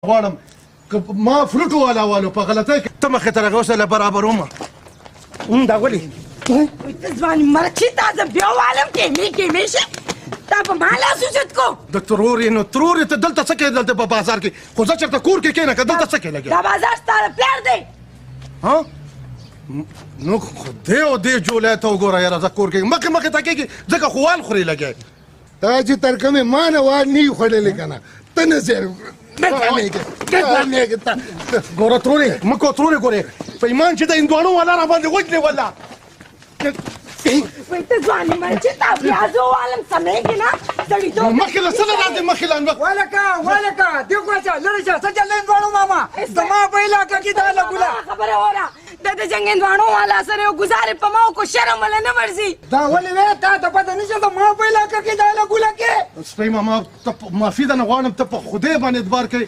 غواړم که ما فروټ والاوالو په غلطۍ کې ته مخې ته راغی اوس له برابرومه دا ولې ته ځواني مرچی تا زه بیا والم کیمې شي تا په ما لاس اوچت کو د ترور یې نو ترور یې ته دلته څه کوې دلته په بازار کې خو زه چېرته کور کې کښېنه که دلته څه کوې لګیا دا بازار ستا د پلار دی ها نو خدای او دې جولی ته وګوره یاره زه کور کې مخې ته کېږي ځکه خو وال خورې لګیا تا چې تر کومې ما نه وال نه وي خوړلی که نه ته نه زیر ګوره ترورې مه کوه ترورې ګورې په ایمان چې د هندوانو والا را باندې وجلې والله وای ته ځواني مرچی تا بیا زه والم سمېږي نه سړیتوب مخکې له څه نه راځې مخکې له ولکه دې خواشه لرې شه څه چل هندوانو ماما زما په علاقه کې دا لګوله خبره وره د جنګ هندوانو والا سره یو ګزارې په ما کو شرم ولا نه ورځي دا ولې وې تا ته پته نشته زما په علاقه کې دا لګوله کې سپی ماما ته معافي درنه غواړم ته په خدای باندې اعتبار کوې